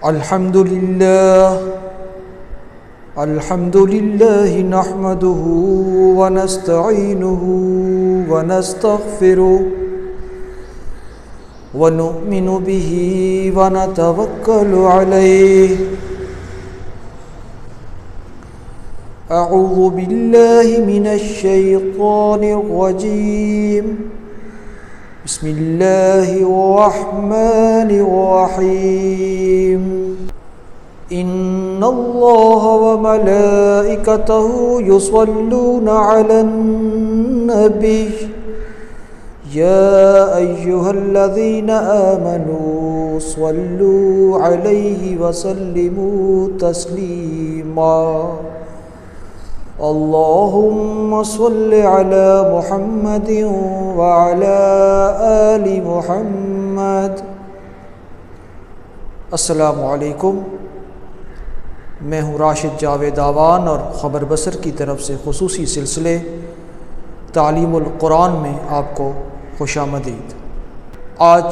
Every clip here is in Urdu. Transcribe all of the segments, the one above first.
الحمد لله نحمده ونستعينه ونستغفره ونؤمن به ونتوكل عليه. أعوذ بالله من الشيطان الرجيم. بسم الله الرحمن الرحيم. إن الله وملائكته يصلون على النبي يا أيها الذين آمنوا صلوا عليه وسلموا تسليما. اللهم صل على محمد وعلى آل محمد. السلام علیکم. میں ہوں راشد جاوید آوان اور خبر بصر کی طرف سے خصوصی سلسلے تعلیم القرآن میں آپ کو خوش آمدید. آج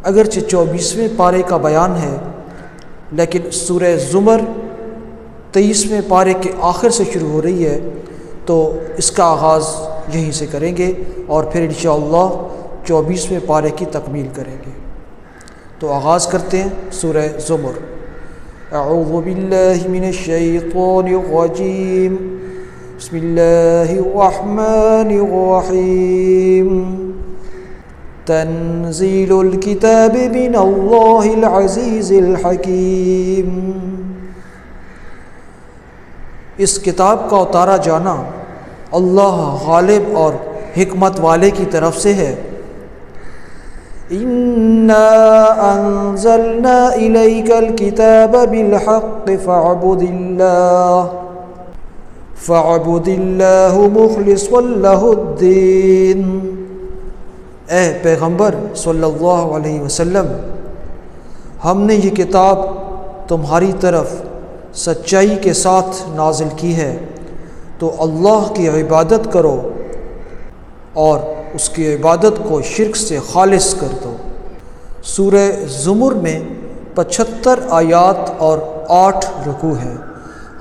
اگرچہ 24ویں پارے کا بیان ہے، لیکن سورہ زمر 23ویں پارے کے آخر سے شروع ہو رہی ہے، تو اس کا آغاز یہیں سے کریں گے اور پھر انشاءاللہ 24ویں پارے کی تکمیل کریں گے. تو آغاز کرتے ہیں سورہ زمر. اعوذ باللہ من الشیطان الرجیم. بسم اللہ الرحمن الرحیم. تنزیل الکتاب من اللہ العزیز الحکیم. اس کتاب کا اتارا جانا اللہ غالب اور حکمت والے کی طرف سے ہے. اِنَّا أَنزَلْنَا إِلَيْكَ الْكِتَابَ بِالْحَقِّ فَاعْبُدِ اللَّهَ مُخْلِصًا لَهُ الدِّينَ. اے پیغمبر صلی اللہ علیہ وسلم، ہم نے یہ کتاب تمہاری طرف سچائی کے ساتھ نازل کی ہے، تو اللہ کی عبادت کرو اور اس کی عبادت کو شرک سے خالص کر دو. سورہ زمر میں 75 آیات اور 8 رکوع ہیں،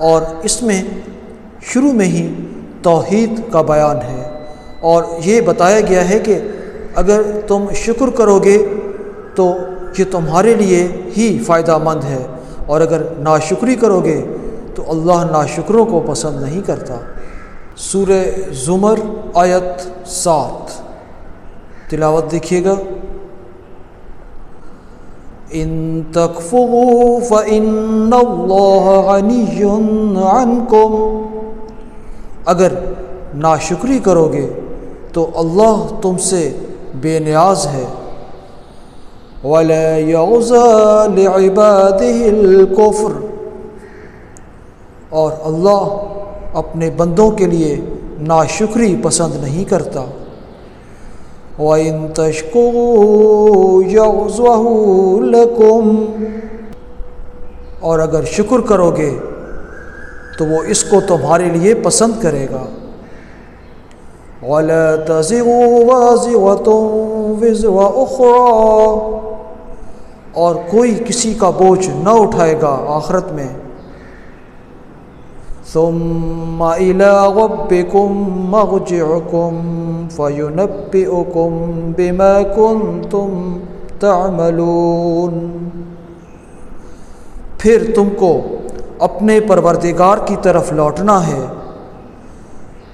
اور اس میں شروع میں ہی توحید کا بیان ہے، اور یہ بتایا گیا ہے کہ اگر تم شکر کرو گے تو یہ تمہارے لیے ہی فائدہ مند ہے، اور اگر ناشکری کرو گے تو اللہ ناشکروں کو پسند نہیں کرتا. سورہ زمر آیت 7 تلاوت دیکھیے گا. ان تکفروا فإن اللہ غنی عنکم. اگر ناشکری کرو گے تو اللہ تم سے بے نیاز ہے. وَلَا يَرْضَى لِعِبَادِهِ الْكُفْرَ. اور اللہ اپنے بندوں کے لیے ناشکری پسند نہیں کرتا. وَإِن تَشْكُرُوا يَرْضَهُ لَكُمْ. اور اگر شکر کرو گے تو وہ اس کو تمہارے لیے پسند کرے گا. وَلَا تَزِرُ وَازِرَةٌ وِزْرَ أُخْرَى. اور کوئی کسی کا بوجھ نہ اٹھائے گا آخرت میں. ثُمَّ إِلَىٰ رَبِّكُمْ مَرْجِعُكُمْ فَيُنَبِّئُكُمْ بِمَا كُنْتُمْ تَعْمَلُونَ. پھر تم کو اپنے پروردگار کی طرف لوٹنا ہے،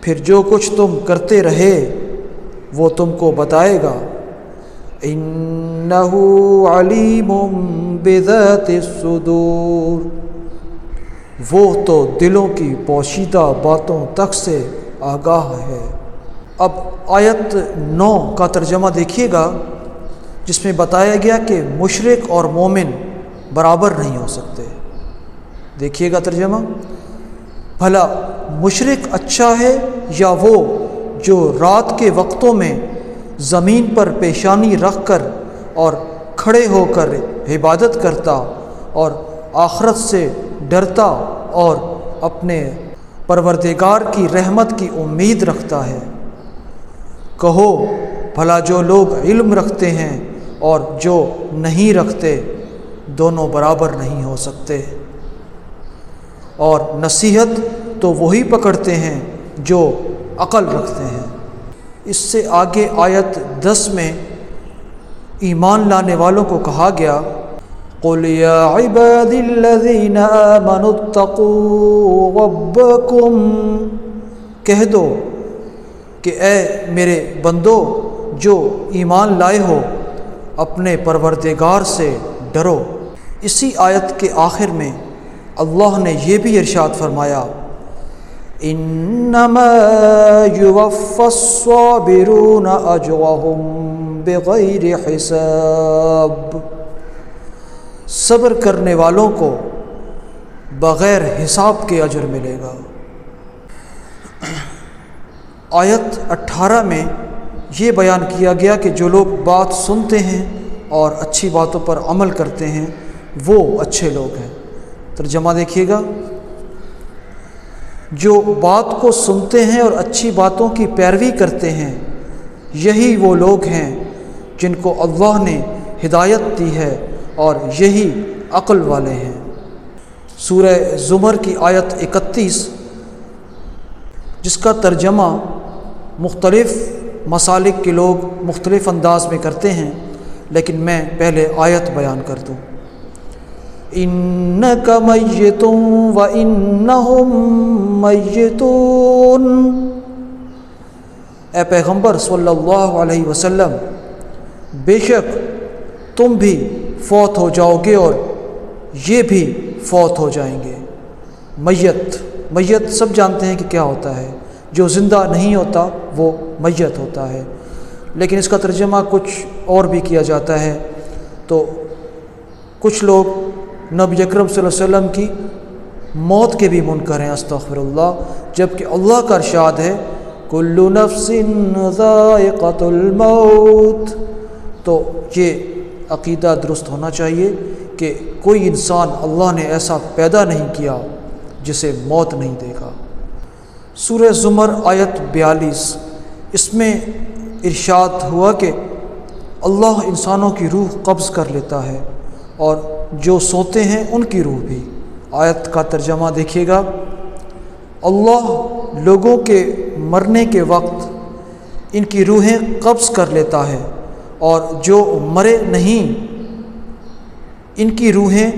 پھر جو کچھ تم کرتے رہے وہ تم کو بتائے گا. اِنَّهُ عَلِيمٌ بِذَاتِ الصُّدُورِ. وہ تو دلوں کی پوشیدہ باتوں تک سے آگاہ ہے. اب آیت 9 کا ترجمہ دیکھیے گا، جس میں بتایا گیا کہ مشرک اور مومن برابر نہیں ہو سکتے. دیکھیے گا ترجمہ. بھلا مشرک اچھا ہے یا وہ جو رات کے وقتوں میں زمین پر پیشانی رکھ کر اور کھڑے ہو کر عبادت کرتا اور آخرت سے ڈرتا اور اپنے پروردگار کی رحمت کی امید رکھتا ہے. کہو بھلا جو لوگ علم رکھتے ہیں اور جو نہیں رکھتے دونوں برابر نہیں ہو سکتے۔ اور نصیحت تو وہی پکڑتے ہیں جو عقل رکھتے ہیں۔ اس سے آگے آیت 10 میں ایمان لانے والوں کو کہا گیا قُلْ يَا عِبَادِ الَّذِينَ آمَنُوا اتَّقُوا رَبَّكُمْ، کہہ دو کہ اے میرے بندو جو ایمان لائے ہو اپنے پروردگار سے ڈرو۔ اسی آیت کے آخر میں اللہ نے یہ بھی ارشاد فرمایا انما یوفی الصابرون اجرهم بغیر حساب، صبر کرنے والوں کو بغیر حساب کے اجر ملے گا۔ آیت 18 میں یہ بیان کیا گیا کہ جو لوگ بات سنتے ہیں اور اچھی باتوں پر عمل کرتے ہیں وہ اچھے لوگ ہیں۔ ترجمہ دیکھیے گا، جو بات کو سنتے ہیں اور اچھی باتوں کی پیروی کرتے ہیں یہی وہ لوگ ہیں جن کو اللہ نے ہدایت دی ہے اور یہی عقل والے ہیں۔ سورہ زمر کی آیت 31 جس کا ترجمہ مختلف مسالک کے لوگ مختلف انداز میں کرتے ہیں، لیکن میں پہلے آیت بیان کر دوں۔ انک میت وانہم میتون، اے پیغمبر صلی اللہ علیہ وسلم بے شک تم بھی فوت ہو جاؤ گے اور یہ بھی فوت ہو جائیں گے۔ میت سب جانتے ہیں کہ کیا ہوتا ہے، جو زندہ نہیں ہوتا وہ میت ہوتا ہے، لیکن اس کا ترجمہ کچھ اور بھی کیا جاتا ہے۔ تو کچھ لوگ نبی اکرم صلی اللہ علیہ وسلم کی موت کے بھی منکر ہیں، استغفر اللہ، جبکہ اللہ کا ارشاد ہے کل نفس ذائقۃ الموت۔ تو یہ عقیدہ درست ہونا چاہیے کہ کوئی انسان اللہ نے ایسا پیدا نہیں کیا جسے موت نہیں دے گا۔ سورہ زمر آیت 42 اس میں ارشاد ہوا کہ اللہ انسانوں کی روح قبض کر لیتا ہے اور جو سوتے ہیں ان کی روح بھی۔ آیت کا ترجمہ دیکھیے گا، اللہ لوگوں کے مرنے کے وقت ان کی روحیں قبض کر لیتا ہے اور جو مرے نہیں ان کی روحیں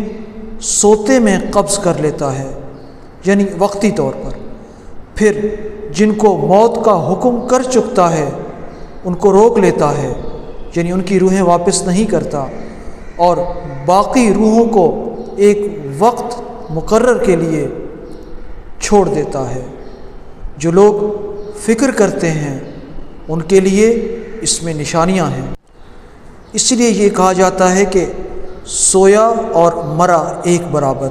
سوتے میں قبض کر لیتا ہے، یعنی وقتی طور پر۔ پھر جن کو موت کا حکم کر چکتا ہے ان کو روک لیتا ہے، یعنی ان کی روحیں واپس نہیں کرتا، اور باقی روحوں کو ایک وقت مقرر کے لیے چھوڑ دیتا ہے۔ جو لوگ فکر کرتے ہیں ان کے لیے اس میں نشانیاں ہیں۔ اس لیے یہ کہا جاتا ہے کہ سویا اور مرا ایک برابر۔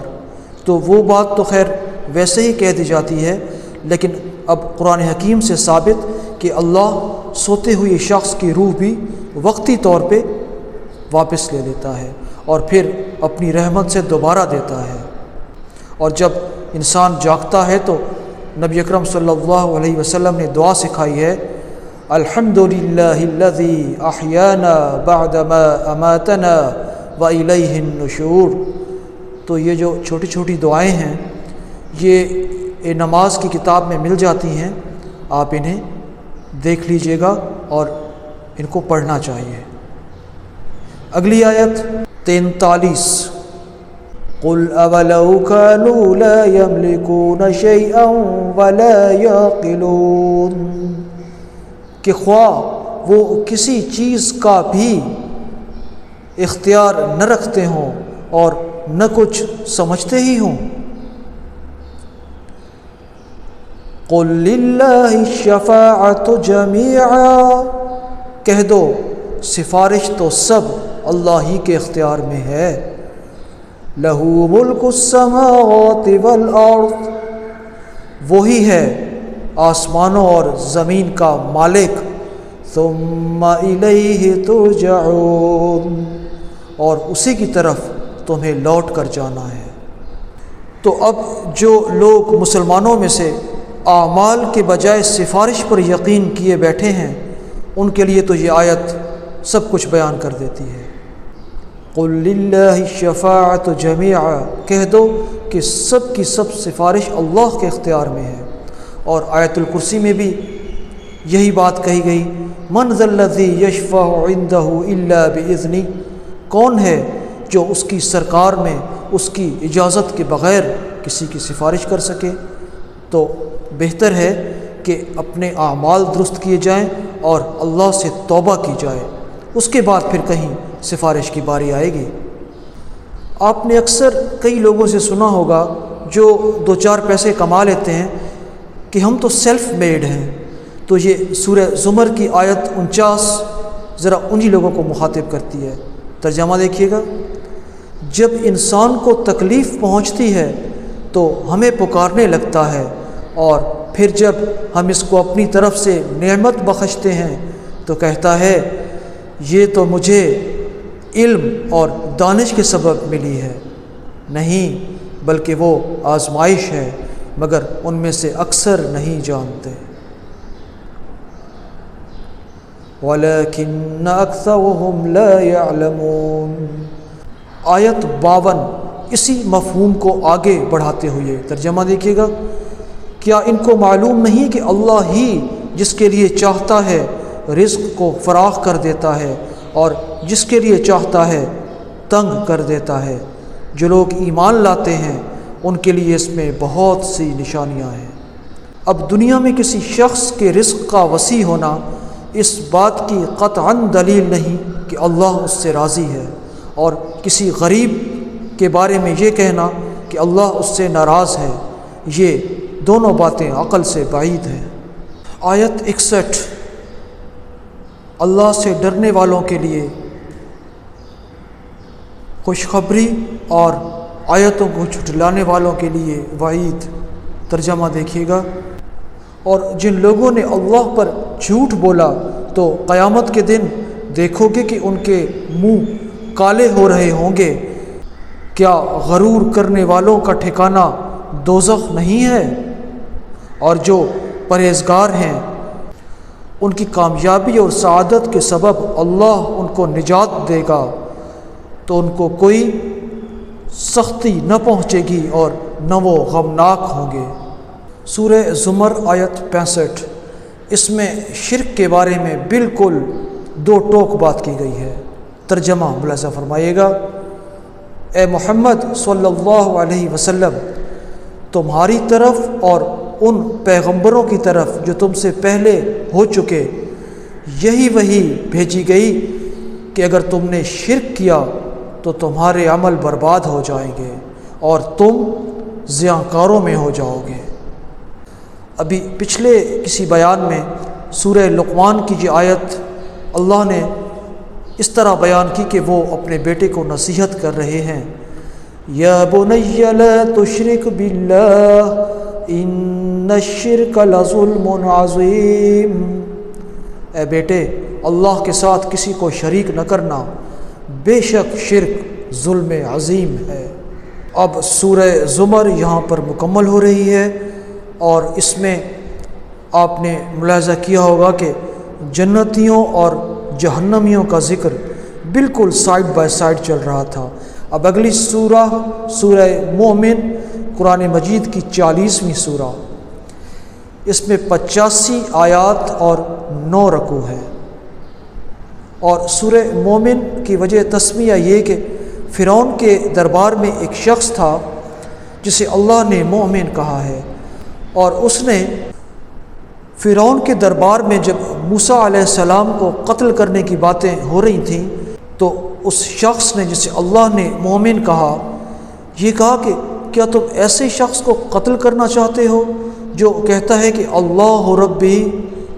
تو وہ بات تو خیر ویسے ہی کہہ دی جاتی ہے، لیکن اب قرآن حکیم سے ثابت کہ اللہ سوتے ہوئے شخص کی روح بھی وقتی طور پہ واپس لے لیتا ہے اور پھر اپنی رحمت سے دوبارہ دیتا ہے۔ اور جب انسان جاگتا ہے تو نبی اکرم صلی اللہ علیہ وسلم نے دعا سکھائی ہے الحمدللہ الذی احیانا بعدما اماتنا والیہ النشور۔ تو یہ جو چھوٹی چھوٹی دعائیں ہیں یہ نماز کی کتاب میں مل جاتی ہیں، آپ انہیں دیکھ لیجئے گا اور ان کو پڑھنا چاہیے۔ اگلی آیت 43 قُلْ أَوَلَوْ كَانُوا لَا يَمْلِكُونَ شَيْئًا وَلَا يَعْقِلُونَ، کہ خواہ وہ کسی چیز کا بھی اختیار نہ رکھتے ہوں اور نہ کچھ سمجھتے ہی ہوں۔ قُلْ لِلَّهِ الشَّفَاعَةُ جَمِيعًا، کہہ دو سفارش تو سب اللہ ہی کے اختیار میں ہے۔ لَهُ مُلْكُ السَّمَاوَاتِ وَالْأَرْضِ، وہی ہے آسمانوں اور زمین کا مالک۔ ثُمَّ إِلَيْهِ تُرْجَعُونَ، اور اسی کی طرف تمہیں لوٹ کر جانا ہے۔ تو اب جو لوگ مسلمانوں میں سے اعمال کے بجائے سفارش پر یقین کیے بیٹھے ہیں ان کے لیے تو یہ آیت سب کچھ بیان کر دیتی ہے۔ قل للہ الشفاعۃ جمیعا، کہہ دو کہ سب کی سب سفارش اللہ کے اختیار میں ہے۔ اور آیت الکرسی میں بھی یہی بات کہی گئی، من ذا الذی یشفع عندہ الا باذنہ، کون ہے جو اس کی سرکار میں اس کی اجازت کے بغیر کسی کی سفارش کر سکے۔ تو بہتر ہے کہ اپنے اعمال درست کیے جائیں اور اللہ سے توبہ کی جائے، اس کے بعد پھر کہیں سفارش کی باری آئے گی۔ آپ نے اکثر کئی لوگوں سے سنا ہوگا جو 2-4 پیسے کما لیتے ہیں کہ ہم تو سیلف میڈ ہیں۔ تو یہ سورہ زمر کی آیت 49 ذرا انہی لوگوں کو مخاطب کرتی ہے۔ ترجمہ دیکھیے گا، جب انسان کو تکلیف پہنچتی ہے تو ہمیں پکارنے لگتا ہے، اور پھر جب ہم اس کو اپنی طرف سے نعمت بخشتے ہیں تو کہتا ہے یہ تو مجھے علم اور دانش کے سبب ملی ہے۔ نہیں، بلکہ وہ آزمائش ہے، مگر ان میں سے اکثر نہیں جانتے۔ وَلَكِنَّ أَكْثَرَهُمْ لَا يَعْلَمُونَ۔ آیت 52 اسی مفہوم کو آگے بڑھاتے ہوئے ترجمہ دیکھیے گا، کیا ان کو معلوم نہیں کہ اللہ ہی جس کے لیے چاہتا ہے رزق کو فراخ کر دیتا ہے اور جس کے لیے چاہتا ہے تنگ کر دیتا ہے۔ جو لوگ ایمان لاتے ہیں ان کے لیے اس میں بہت سی نشانیاں ہیں۔ اب دنیا میں کسی شخص کے رزق کا وسیع ہونا اس بات کی قطعاً دلیل نہیں کہ اللہ اس سے راضی ہے، اور کسی غریب کے بارے میں یہ کہنا کہ اللہ اس سے ناراض ہے، یہ دونوں باتیں عقل سے بعید ہیں۔ آیت 61 اللہ سے ڈرنے والوں کے لیے خوشخبری اور آیتوں کو جھٹلانے والوں کے لیے وعید۔ ترجمہ دیکھیے گا، اور جن لوگوں نے اللہ پر جھوٹ بولا تو قیامت کے دن دیکھو گے کہ ان کے منہ کالے ہو رہے ہوں گے۔ کیا غرور کرنے والوں کا ٹھکانہ دوزخ نہیں ہے؟ اور جو پرہیزگار ہیں ان کی کامیابی اور سعادت کے سبب اللہ ان کو نجات دے گا، تو ان کو کوئی سختی نہ پہنچے گی اور نہ وہ غمناک ہوں گے۔ سورہ زمر آیت 65، اس میں شرک کے بارے میں بالکل 2 ٹوک بات کی گئی ہے۔ ترجمہ ملاحظہ فرمائیے گا، اے محمد صلی اللہ علیہ وسلم، تمہاری طرف اور ان پیغمبروں کی طرف جو تم سے پہلے ہو چکے یہی وحی بھیجی گئی کہ اگر تم نے شرک کیا تو تمہارے عمل برباد ہو جائیں گے اور تم زیانکاروں میں ہو جاؤ گے۔ ابھی پچھلے کسی بیان میں سورہ لقمان کی یہ آیت اللہ نے اس طرح بیان کی کہ وہ اپنے بیٹے کو نصیحت کر رہے ہیں، یا بنی لا تشرک باللہ ان الشرک لظلم عظیم، اے بیٹے اللہ کے ساتھ کسی کو شریک نہ کرنا، بے شک شرک ظلم عظیم ہے۔ اب سورہ زمر یہاں پر مکمل ہو رہی ہے، اور اس میں آپ نے ملاحظہ کیا ہوگا کہ جنتیوں اور جہنمیوں کا ذکر بالکل سائیڈ بائی سائیڈ چل رہا تھا۔ اب اگلی سورہ مومن، قرآن مجید کی 40ویں سورہ، اس میں 85 آیات اور 9 رکوع ہے۔ اور سورہ مومن کی وجہ تسمیہ یہ کہ فرعون کے دربار میں ایک شخص تھا جسے اللہ نے مومن کہا ہے، اور اس نے فرعون کے دربار میں جب موسیٰ علیہ السلام کو قتل کرنے کی باتیں ہو رہی تھیں تو اس شخص نے جسے اللہ نے مومن کہا یہ کہا کہ کیا تم ایسے شخص کو قتل کرنا چاہتے ہو جو کہتا ہے کہ اللہ ربی،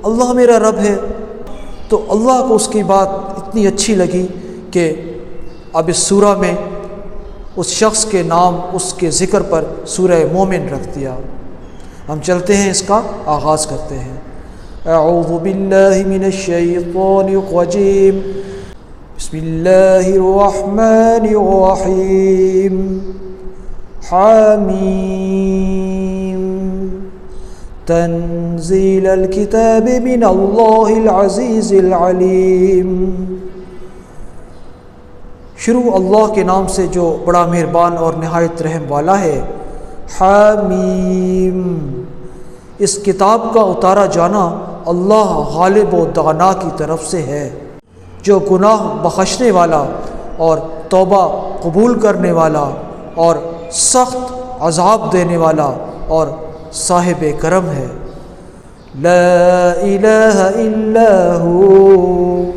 اللہ میرا رب ہے؟ تو اللہ کو اس کی بات اتنی اچھی لگی کہ اب اس سورہ میں اس شخص کے نام، اس کے ذکر پر سورہ مومن رکھ دیا۔ ہم چلتے ہیں، اس کا آغاز کرتے ہیں۔ اعوذ باللہ من الشیطان الرجیم، بسم اللہ الرحمن الرحیم، حامیم، تنزیل الکتاب من اللہ العزیز العلیم۔ شروع اللہ کے نام سے جو بڑا مہربان اور نہایت رحم والا ہے۔ حمیم، اس کتاب کا اتارا جانا اللہ غالب و دانا کی طرف سے ہے، جو گناہ بخشنے والا اور توبہ قبول کرنے والا اور سخت عذاب دینے والا اور صاحب کرم ہے۔ لا الہ الا ہو،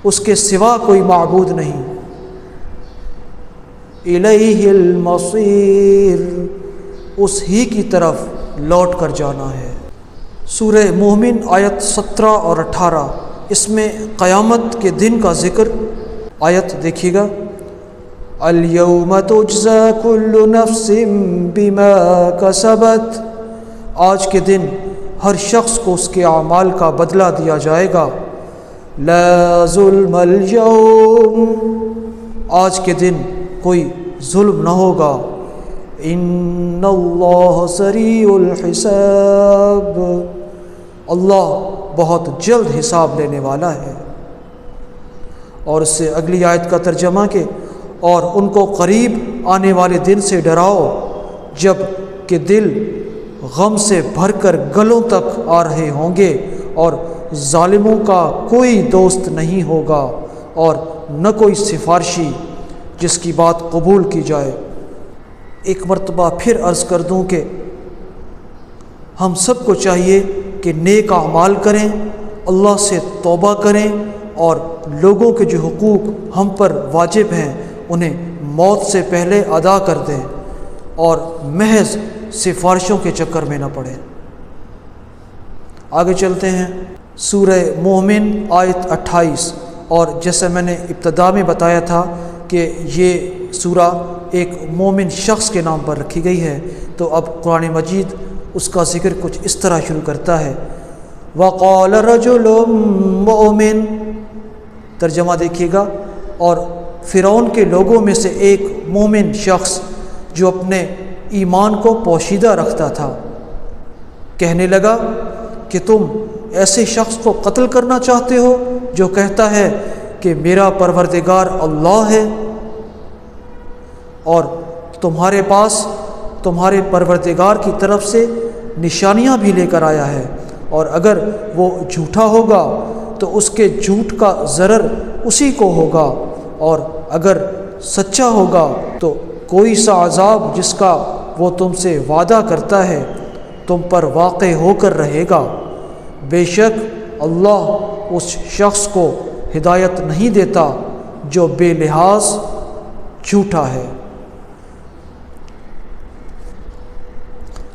اس کے سوا کوئی معبود نہیں۔ الیہ المصیر، اس ہی کی طرف لوٹ کر جانا ہے۔ سورہ مومن آیت 17 اور 18، اس میں قیامت کے دن کا ذکر۔ آیت دیکھیے گا، الیوم تجزی کل نفس بما کسبت، آج کے دن ہر شخص کو اس کے اعمال کا بدلہ دیا جائے گا۔ لا ظلم اليوم، آج کے دن کوئی ظلم نہ ہوگا۔ ان اللہ سریع الحساب، اللہ بہت جلد حساب لینے والا ہے۔ اور اس سے اگلی آیت کا ترجمہ کہ اور ان کو قریب آنے والے دن سے ڈراؤ جب کہ دل غم سے بھر کر گلوں تک آ رہے ہوں گے، اور ظالموں کا کوئی دوست نہیں ہوگا اور نہ کوئی سفارشی جس کی بات قبول کی جائے۔ ایک مرتبہ پھر عرض کر دوں کہ ہم سب کو چاہیے کہ نیک اعمال کریں، اللہ سے توبہ کریں، اور لوگوں کے جو حقوق ہم پر واجب ہیں انہیں موت سے پہلے ادا کر دیں، اور محض سفارشوں کے چکر میں نہ پڑیں۔ آگے چلتے ہیں، سورہ مومن آیت 28، اور جیسا میں نے ابتدا میں بتایا تھا کہ یہ سورہ ایک مومن شخص کے نام پر رکھی گئی ہے، تو اب قرآن مجید اس کا ذکر کچھ اس طرح شروع کرتا ہے۔ وَقَالَ رَجُلٌ مُؤْمِنٌ، ترجمہ دیکھیے گا، اور فرعون کے لوگوں میں سے ایک مومن شخص جو اپنے ایمان کو پوشیدہ رکھتا تھا کہنے لگا کہ تم ایسے شخص کو قتل کرنا چاہتے ہو جو کہتا ہے کہ میرا پروردگار اللہ ہے، اور تمہارے پاس تمہارے پروردگار کی طرف سے نشانیاں بھی لے کر آیا ہے، اور اگر وہ جھوٹا ہوگا تو اس کے جھوٹ کا ضرر اسی کو ہوگا، اور اگر سچا ہوگا تو کوئی سا عذاب جس کا وہ تم سے وعدہ کرتا ہے تم پر واقع ہو کر رہے گا۔ بے شک اللہ اس شخص کو ہدایت نہیں دیتا جو بے لحاظ جھوٹا ہے۔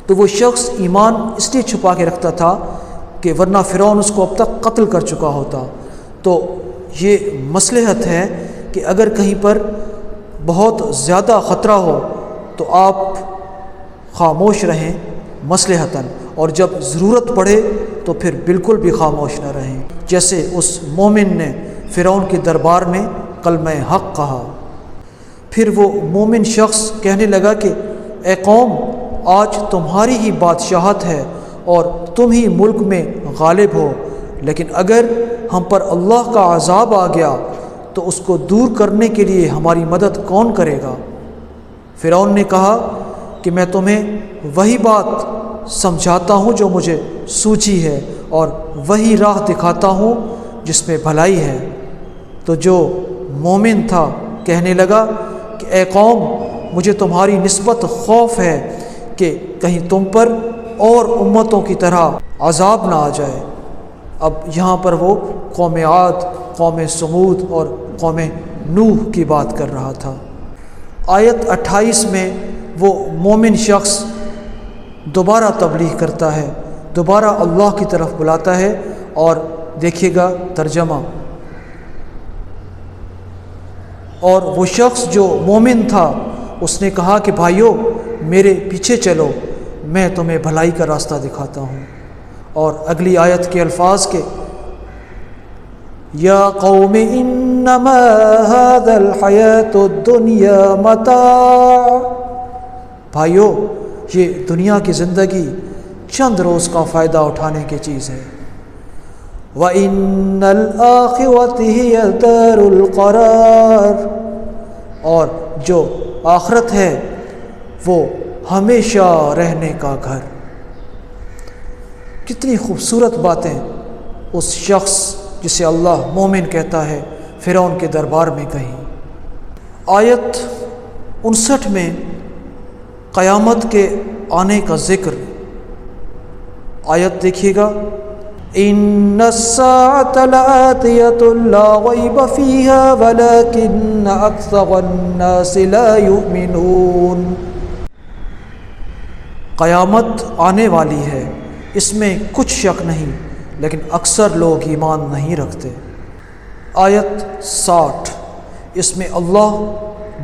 تو وہ شخص ایمان اس لیے چھپا کے رکھتا تھا کہ ورنہ فرعون اس کو اب تک قتل کر چکا ہوتا۔ تو یہ مصلحت ہے کہ اگر کہیں پر بہت زیادہ خطرہ ہو تو آپ خاموش رہیں مصلحتاً، اور جب ضرورت پڑے تو پھر بالکل بھی خاموش نہ رہیں، جیسے اس مومن نے فرعون کے دربار میں کلمہ حق کہا۔ پھر وہ مومن شخص کہنے لگا کہ اے قوم، آج تمہاری ہی بادشاہت ہے اور تم ہی ملک میں غالب ہو، لیکن اگر ہم پر اللہ کا عذاب آ گیا تو اس کو دور کرنے کے لیے ہماری مدد کون کرے گا؟ فرعون نے کہا کہ میں تمہیں وہی بات سمجھاتا ہوں جو مجھے سوچی ہے، اور وہی راہ دکھاتا ہوں جس میں بھلائی ہے۔ تو جو مومن تھا کہنے لگا کہ اے قوم، مجھے تمہاری نسبت خوف ہے کہ کہیں تم پر اور امتوں کی طرح عذاب نہ آ جائے۔ اب یہاں پر وہ قوم عاد، قوم سمود اور قوم نوح کی بات کر رہا تھا۔ آیت 28 میں وہ مومن شخص دوبارہ تبلیغ کرتا ہے، دوبارہ اللہ کی طرف بلاتا ہے، اور دیکھیے گا ترجمہ، اور وہ شخص جو مومن تھا اس نے کہا کہ بھائیو میرے پیچھے چلو، میں تمہیں بھلائی کا راستہ دکھاتا ہوں۔ اور اگلی آیت کے الفاظ کے یا قوم انما هذا الحیات الدنیا متاع، بھائیو یہ دنیا کی زندگی چند روز کا فائدہ اٹھانے کی چیز ہے۔ وَإِنَّ الْآخِرَةَ هِيَ دَارُ الْقَرَارِ، اور جو آخرت ہے وہ ہمیشہ رہنے کا گھر۔ کتنی خوبصورت باتیں اس شخص جسے اللہ مومن کہتا ہے فرعون کے دربار میں کہیں۔ آیت 59 میں قیامت کے آنے کا ذکر۔ آیت دیکھیے گا، ان الساعۃ لآتیۃ لا ریب فیہا ولکن اکثر الناس لا یؤمنون۔ قیامت آنے والی ہے، اس میں کچھ شک نہیں، لیکن اکثر لوگ ایمان نہیں رکھتے۔ آیت 60، اس میں اللہ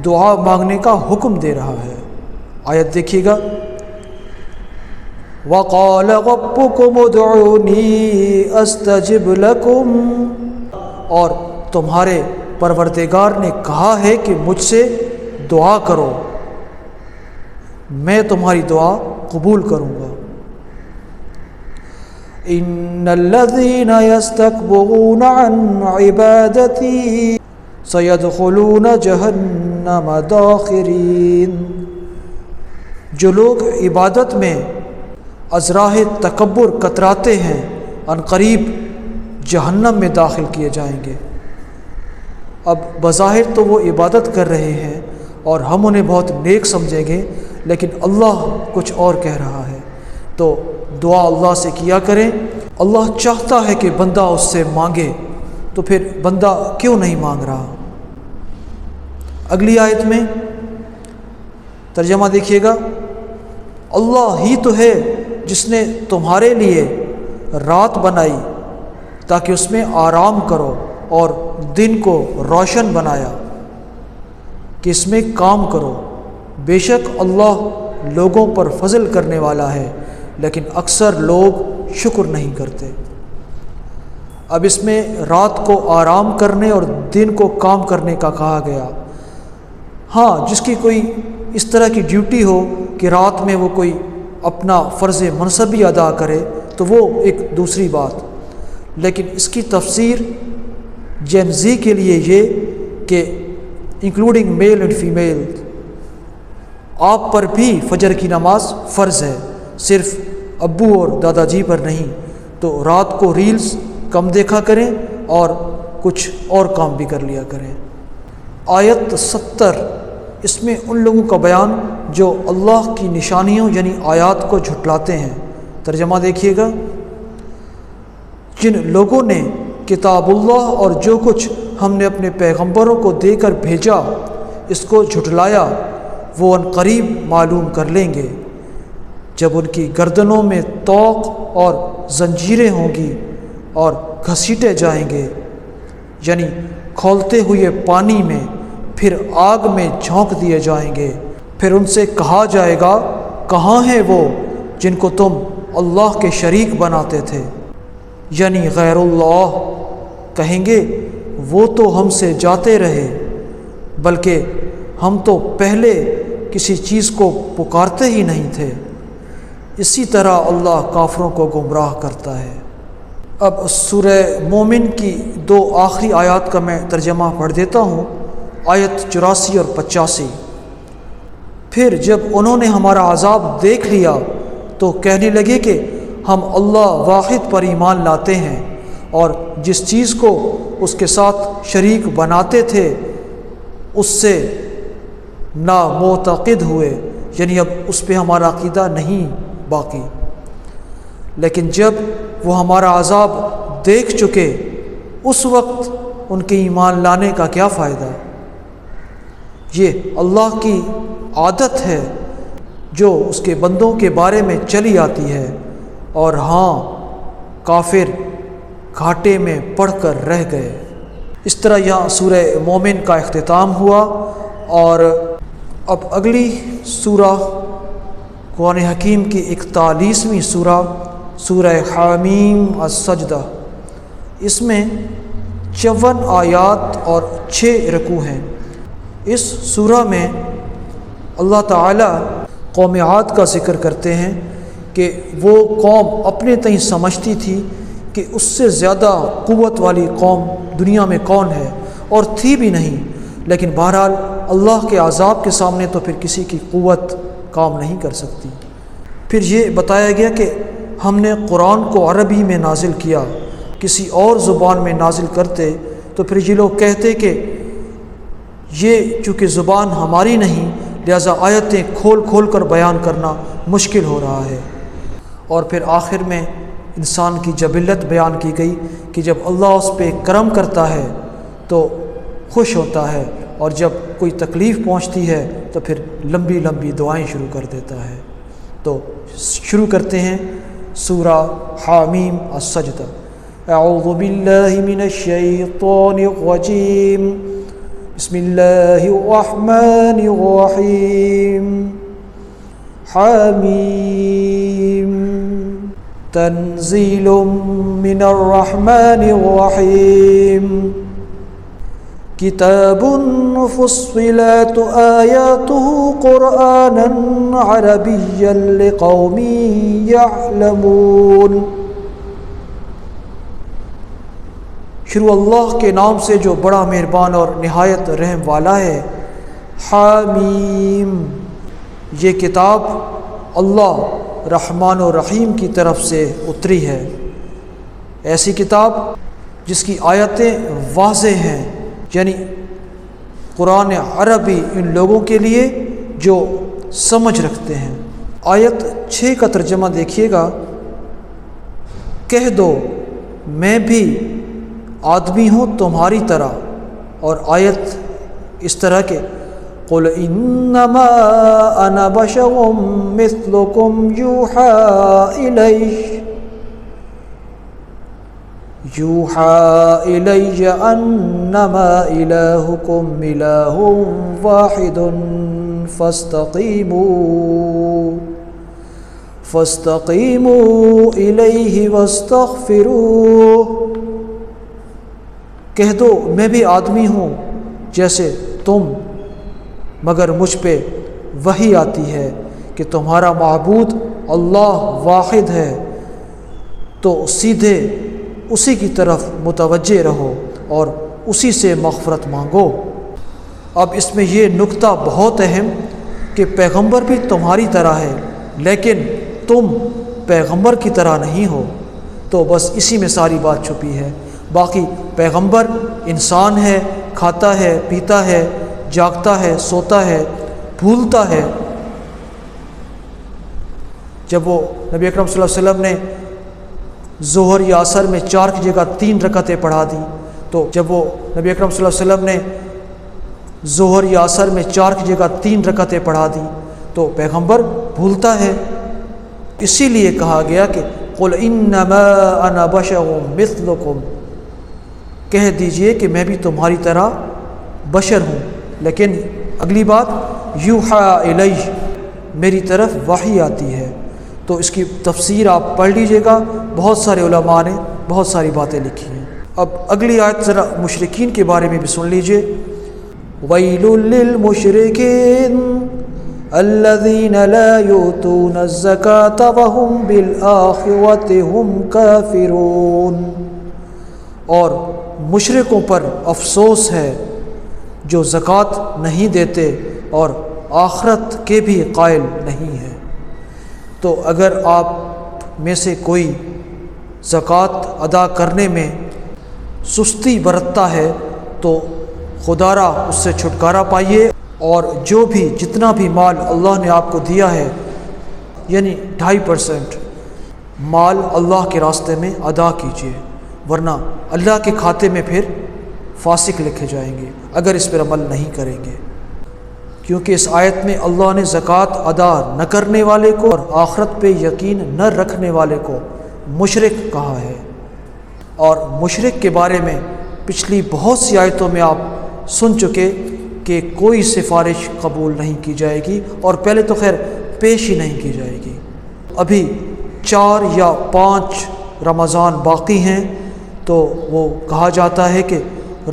دعا مانگنے کا حکم دے رہا ہے۔ آیت دیکھیے گا، وَقَالَ رَبُّكُمُ ادْعُونِي أَسْتَجِبْ لَكُمْ، اور تمہارے پروردگار نے کہا ہے کہ مجھ سے دعا کرو، میں تمہاری دعا قبول کروں گا۔ ان الذين يستكبرون عن عبادتي سيدخلون جہنم داخرین، جو لوگ عبادت میں از راہ تکبر کتراتے ہیں ان قریب جہنم میں داخل کیے جائیں گے۔ اب بظاہر تو وہ عبادت کر رہے ہیں اور ہم انہیں بہت نیک سمجھیں گے، لیکن اللہ کچھ اور کہہ رہا ہے، تو دعا اللہ سے کیا کریں۔ اللہ چاہتا ہے کہ بندہ اس سے مانگے، تو پھر بندہ کیوں نہیں مانگ رہا؟ اگلی آیت میں ترجمہ دیکھیے گا، اللہ ہی تو ہے جس نے تمہارے لیے رات بنائی تاکہ اس میں آرام کرو، اور دن کو روشن بنایا کہ اس میں کام کرو۔ بے شک اللہ لوگوں پر فضل کرنے والا ہے، لیکن اکثر لوگ شکر نہیں کرتے۔ اب اس میں رات کو آرام کرنے اور دن کو کام کرنے کا کہا گیا۔ ہاں، جس کی کوئی اس طرح کی ڈیوٹی ہو کہ رات میں وہ کوئی اپنا فرض منصبی ادا کرے تو وہ ایک دوسری بات، لیکن اس کی تفسیر جین زی کے لیے یہ کہ انکلوڈنگ میل اینڈ فیمیل، آپ پر بھی فجر کی نماز فرض ہے، صرف ابو اور دادا جی پر نہیں، تو رات کو ریلز کم دیکھا کریں اور کچھ اور کام بھی کر لیا کریں۔ آیت 70، اس میں ان لوگوں کا بیان جو اللہ کی نشانیوں یعنی آیات کو جھٹلاتے ہیں۔ ترجمہ دیکھیے گا، جن لوگوں نے کتاب اللہ اور جو کچھ ہم نے اپنے پیغمبروں کو دے کر بھیجا اس کو جھٹلایا، وہ ان قریب معلوم کر لیں گے جب ان کی گردنوں میں طوق اور زنجیریں ہوں گی اور گھسیٹے جائیں گے، یعنی کھولتے ہوئے پانی میں، پھر آگ میں جھونک دیے جائیں گے۔ پھر ان سے کہا جائے گا، کہاں ہیں وہ جن کو تم اللہ کے شریک بناتے تھے؟ یعنی غیر اللہ۔ کہیں گے، وہ تو ہم سے جاتے رہے، بلکہ ہم تو پہلے کسی چیز کو پکارتے ہی نہیں تھے۔ اسی طرح اللہ کافروں کو گمراہ کرتا ہے۔ اب سورہ مومن کی 2 آخری آیات کا میں ترجمہ پڑھ دیتا ہوں، آیت 84 اور 85۔ پھر جب انہوں نے ہمارا عذاب دیکھ لیا تو کہنے لگے کہ ہم اللہ واحد پر ایمان لاتے ہیں، اور جس چیز کو اس کے ساتھ شریک بناتے تھے اس سے نامعتقد ہوئے، یعنی اب اس پہ ہمارا عقیدہ نہیں باقی۔ لیکن جب وہ ہمارا عذاب دیکھ چکے اس وقت ان کے ایمان لانے کا کیا فائدہ؟ یہ اللہ کی عادت ہے جو اس کے بندوں کے بارے میں چلی آتی ہے، اور ہاں، کافر گھاٹے میں پڑھ کر رہ گئے۔ اس طرح یہاں سورہ مومن کا اختتام ہوا، اور اب اگلی سورہ قرآن حکیم کی 41ویں سورہ، سورہ حامیم السجدہ۔ اس میں 54 آیات اور 6 رکوع ہیں۔ اس سورہ میں اللہ تعالیٰ قوم عاد کا ذکر کرتے ہیں کہ وہ قوم اپنے تئیں سمجھتی تھی کہ اس سے زیادہ قوت والی قوم دنیا میں کون ہے، اور تھی بھی نہیں، لیکن بہرحال اللہ کے عذاب کے سامنے تو پھر کسی کی قوت کام نہیں کر سکتی۔ پھر یہ بتایا گیا کہ ہم نے قرآن کو عربی میں نازل کیا، کسی اور زبان میں نازل کرتے تو پھر یہ لوگ کہتے کہ یہ چونکہ زبان ہماری نہیں، لہذا آیتیں کھول کھول کر بیان کرنا مشکل ہو رہا ہے۔ اور پھر آخر میں انسان کی جبلت بیان کی گئی کہ جب اللہ اس پہ کرم کرتا ہے تو خوش ہوتا ہے، اور جب کوئی تکلیف پہنچتی ہے تو پھر لمبی لمبی دعائیں شروع کر دیتا ہے۔ تو شروع کرتے ہیں سورہ حامیم السجدہ۔ اعوذ باللہ من الشیطان الرجیم، بسم اللہ الرحمن الرحیم۔ حامیم تنزیل من الرحمن الرحیم، کتاب فصلت آیاتہ قرآنا عربیا لقوم یعلمون۔ شروع اللہ کے نام سے جو بڑا مہربان اور نہایت رحم والا ہے۔ حامیم، یہ کتاب اللہ رحمان و رحیم کی طرف سے اتری ہے، ایسی کتاب جس کی آیتیں واضح ہیں، یعنی قرآن عربی ان لوگوں کے لیے جو سمجھ رکھتے ہیں۔ آیت 6 کا ترجمہ دیکھیے گا، کہہ دو میں بھی آدمی ہوں تمہاری طرح، اور آیت اس طرح کے قل انما انا بشر مثلکم یوحى الی انما الہکم الہ واحد فاستقیموا الیہ واستغفروہ۔ کہہ دو میں بھی آدمی ہوں جیسے تم، مگر مجھ پہ وحی آتی ہے کہ تمہارا معبود اللہ واحد ہے، تو سیدھے اسی کی طرف متوجہ رہو اور اسی سے مغفرت مانگو۔ اب اس میں یہ نکتہ بہت اہم کہ پیغمبر بھی تمہاری طرح ہے، لیکن تم پیغمبر کی طرح نہیں ہو، تو بس اسی میں ساری بات چھپی ہے۔ باقی پیغمبر انسان ہے، کھاتا ہے، پیتا ہے، جاگتا ہے، سوتا ہے، بھولتا ہے۔ جب وہ نبی اکرم صلی اللہ علیہ وسلم نے ظہر یا عصر میں 4 کی جگہ 3 رکعتیں پڑھا دی، تو جب وہ نبی اکرم صلی اللہ علیہ وسلم نے ظہر یا عصر میں 4 کی جگہ 3 رکعتیں پڑھا دی تو پیغمبر بھولتا ہے۔ اسی لیے کہا گیا کہ قل انما انا بشر مثلکم، کہہ دیجئے کہ میں بھی تمہاری طرح بشر ہوں، لیکن اگلی بات یوحى الی، میری طرف وحی آتی ہے۔ تو اس کی تفسیر آپ پڑھ لیجئے گا، بہت سارے علماء نے بہت ساری باتیں لکھی ہیں۔ اب اگلی آیت ذرا مشرکین کے بارے میں بھی سن لیجئے۔ ویل للمشرکین الذین لا یؤتون الزکاة وهم بالآخرۃ هم کافرون، اور مشرکوں پر افسوس ہے جو زکوٰۃ نہیں دیتے اور آخرت کے بھی قائل نہیں ہے۔ تو اگر آپ میں سے کوئی زکوٰۃ ادا کرنے میں سستی برتتا ہے تو خدا را اس سے چھٹکارا پائیے، اور جو بھی جتنا بھی مال اللہ نے آپ کو دیا ہے، یعنی 2.5% مال اللہ کے راستے میں ادا کیجیے، ورنہ اللہ کے کھاتے میں پھر فاسق لکھے جائیں گے اگر اس پر عمل نہیں کریں گے، کیونکہ اس آیت میں اللہ نے زکوٰۃ ادا نہ کرنے والے کو اور آخرت پہ یقین نہ رکھنے والے کو مشرک کہا ہے۔ اور مشرک کے بارے میں پچھلی بہت سی آیتوں میں آپ سن چکے کہ کوئی سفارش قبول نہیں کی جائے گی، اور پہلے تو خیر پیش ہی نہیں کی جائے گی۔ ابھی 4 یا 5 رمضان باقی ہیں، تو وہ کہا جاتا ہے کہ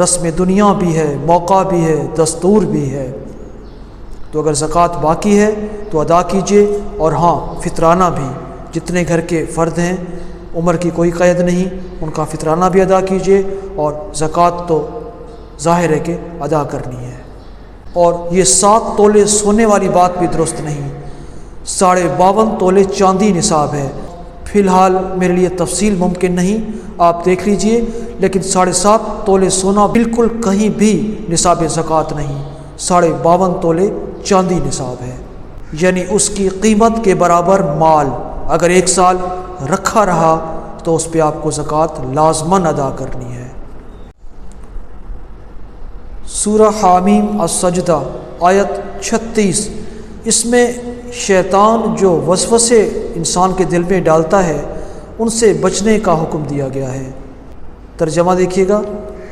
رسم دنیا بھی ہے، موقع بھی ہے، دستور بھی ہے، تو اگر زکوٰۃ باقی ہے تو ادا کیجیے، اور ہاں فطرانہ بھی، جتنے گھر کے فرد ہیں عمر کی کوئی قید نہیں، ان کا فطرانہ بھی ادا کیجیے، اور زکوٰۃ تو ظاہر ہے کہ ادا کرنی ہے۔ اور یہ 7 تولے سونے والی بات بھی درست نہیں، 52.5 تولے چاندی نصاب ہے۔ فی الحال میرے لیے تفصیل ممکن نہیں، آپ دیکھ لیجئے، لیکن 7.5 تولے سونا بالکل کہیں بھی نصاب زکوٰۃ نہیں، 52.5 تولے چاندی نصاب ہے، یعنی اس کی قیمت کے برابر مال اگر 1 سال رکھا رہا تو اس پہ آپ کو زکوٰۃ لازماً ادا کرنی ہے۔ سورہ حامیم السجدہ آیت 36، اس میں شیطان جو وسوسے انسان کے دل میں ڈالتا ہے ان سے بچنے کا حکم دیا گیا ہے۔ ترجمہ دیکھیے گا،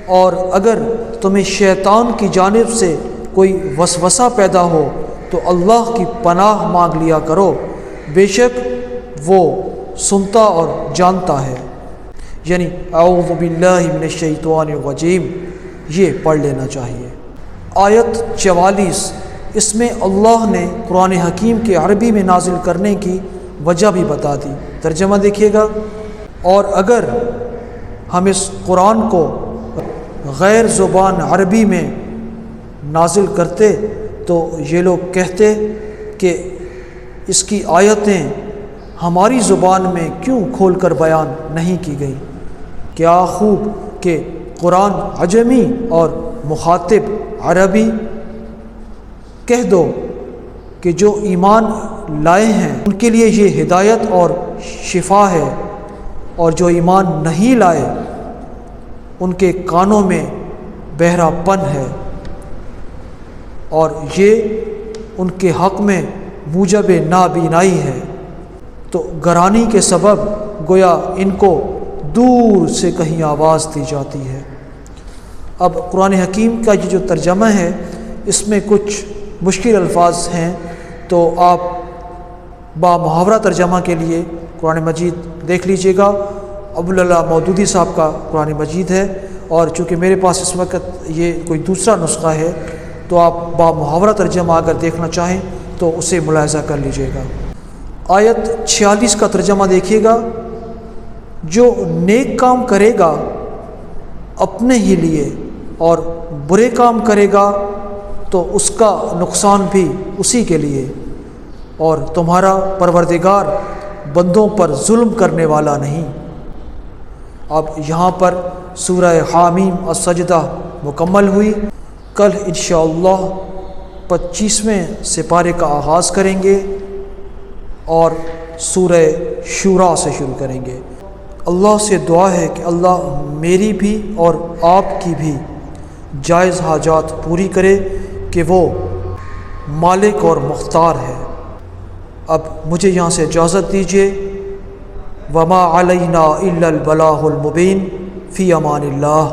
اور اگر تمہیں شیطان کی جانب سے کوئی وسوسہ پیدا ہو تو اللہ کی پناہ مانگ لیا کرو، بے شک وہ سنتا اور جانتا ہے، یعنی اعوذ باللہ من الشیطان الرجیم یہ پڑھ لینا چاہیے۔ آیت 44، اس میں اللہ نے قرآن حکیم کے عربی میں نازل کرنے کی وجہ بھی بتا دی۔ ترجمہ دیکھیے گا، اور اگر ہم اس قرآن کو غیر زبان عربی میں نازل کرتے تو یہ لوگ کہتے کہ اس کی آیتیں ہماری زبان میں کیوں کھول کر بیان نہیں کی گئی، کیا خوب کہ قرآن عجمی اور مخاطب عربی، کہہ دو کہ جو ایمان لائے ہیں ان کے لیے یہ ہدایت اور شفا ہے، اور جو ایمان نہیں لائے ان کے کانوں میں بہرا پن ہے، اور یہ ان کے حق میں موجب نابینائی ہے۔ تو گرانی کے سبب گویا ان کو دور سے کہیں آواز دی جاتی ہے۔ اب قرآن حکیم کا یہ جو ترجمہ ہے اس میں کچھ مشکل الفاظ ہیں، تو آپ با محاورہ ترجمہ کے لیے قرآن مجید دیکھ لیجئے گا۔ ابوالعلا مودودی صاحب کا قرآن مجید ہے، اور چونکہ میرے پاس اس وقت یہ کوئی دوسرا نسخہ ہے تو آپ با محاورہ ترجمہ اگر دیکھنا چاہیں تو اسے ملاحظہ کر لیجئے گا۔ آیت 46 کا ترجمہ دیکھیے گا، جو نیک کام کرے گا اپنے ہی لیے اور برے کام کرے گا تو اس کا نقصان بھی اسی کے لیے، اور تمہارا پروردگار بندوں پر ظلم کرنے والا نہیں۔ اب یہاں پر سورہ حامیم السجدہ مکمل ہوئی۔ کل انشاءاللہ 25ویں سپارے کا آغاز کریں گے اور سورہ شورا سے شروع کریں گے۔ اللہ سے دعا ہے کہ اللہ میری بھی اور آپ کی بھی جائز حاجات پوری کرے کہ وہ مالک اور مختار ہے۔ اب مجھے یہاں سے اجازت دیجیے۔ وما علینا الا البلاغ المبین، فی امان اللہ۔